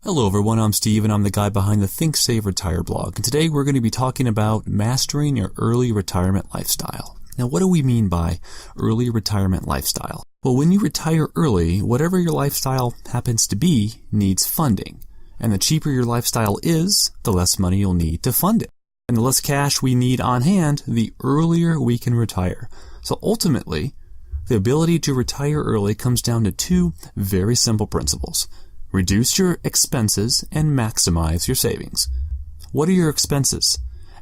Hello everyone, I'm Steve and I'm the guy behind the Think Save Retire blog. And today we're going to be talking about mastering your early retirement lifestyle. Now what do we mean by early retirement lifestyle? Well, when you retire early, whatever your lifestyle happens to be needs funding. And the cheaper your lifestyle is, the less money you'll need to fund it. And the less cash we need on hand, the earlier we can retire. So ultimately, the ability to retire early comes down to two very simple principles. Reduce your expenses and maximize your savings. What are your expenses?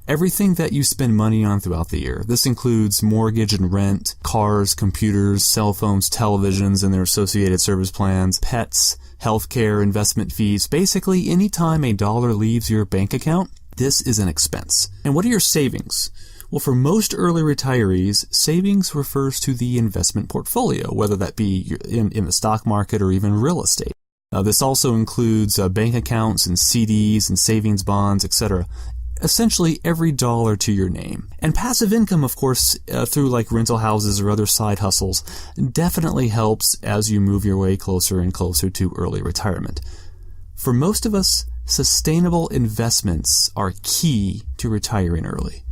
Everything that you spend money on throughout the year. This includes mortgage and rent, cars, computers, cell phones, televisions and their associated service plans, pets, healthcare, investment fees. Basically, anytime a dollar leaves your bank account, this is an expense. And what are your savings? Well, for most early retirees, savings refers to the investment portfolio, whether that be in the stock market or even real estate. This also includes bank accounts and CDs and savings bonds, etc. Essentially every dollar to your name. And passive income, of course, through like rental houses or other side hustles, definitely helps as you move your way closer and closer to early retirement. For most of us, sustainable investments are key to retiring early.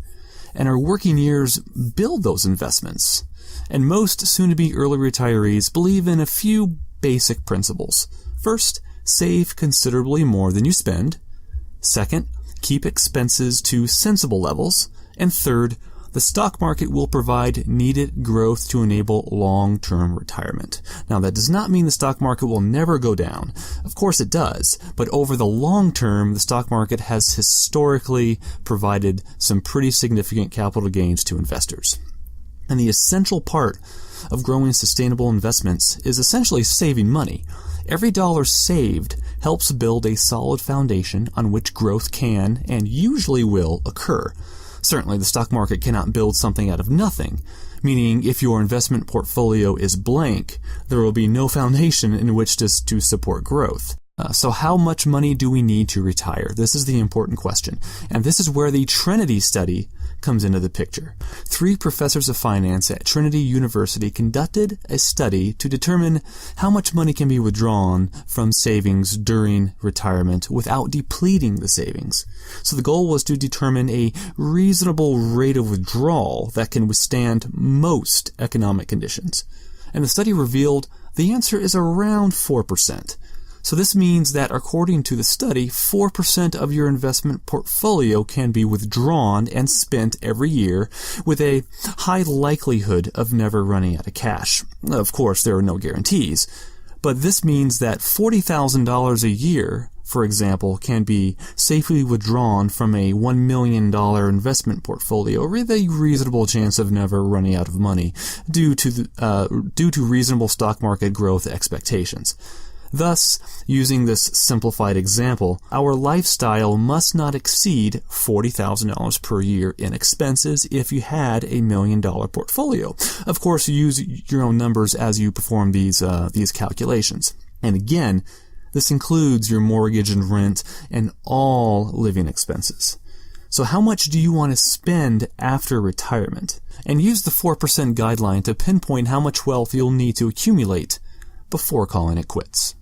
And our working years build those investments. And most soon-to-be early retirees believe in a few basic principles. First, save considerably more than you spend. Second, keep expenses to sensible levels. And third, the stock market will provide needed growth to enable long-term retirement. Now, that does not mean the stock market will never go down. Of course it does, but over the long term, the stock market has historically provided some pretty significant capital gains to investors. And the essential part of growing sustainable investments is essentially saving money. Every dollar saved helps build a solid foundation on which growth can and usually will occur. Certainly, the stock market cannot build something out of nothing, meaning if your investment portfolio is blank, there will be no foundation in which to support growth. So how much money do we need to retire? This is the important question. And this is where the Trinity study comes into the picture. 3 professors of finance at Trinity University conducted a study to determine how much money can be withdrawn from savings during retirement without depleting the savings. So the goal was to determine a reasonable rate of withdrawal that can withstand most economic conditions. And the study revealed the answer is around 4%. So this means that according to the study, 4% of your investment portfolio can be withdrawn and spent every year with a high likelihood of never running out of cash. Of course, there are no guarantees, but this means that $40,000 a year, for example, can be safely withdrawn from a $1 million investment portfolio with a reasonable chance of never running out of money due to reasonable stock market growth expectations. Thus, using this simplified example, our lifestyle must not exceed $40,000 per year in expenses if you had a $1 million portfolio. Of course, use your own numbers as you perform these calculations. And again, this includes your mortgage and rent and all living expenses. So how much do you want to spend after retirement? And use the 4% guideline to pinpoint how much wealth you'll need to accumulate before calling it quits.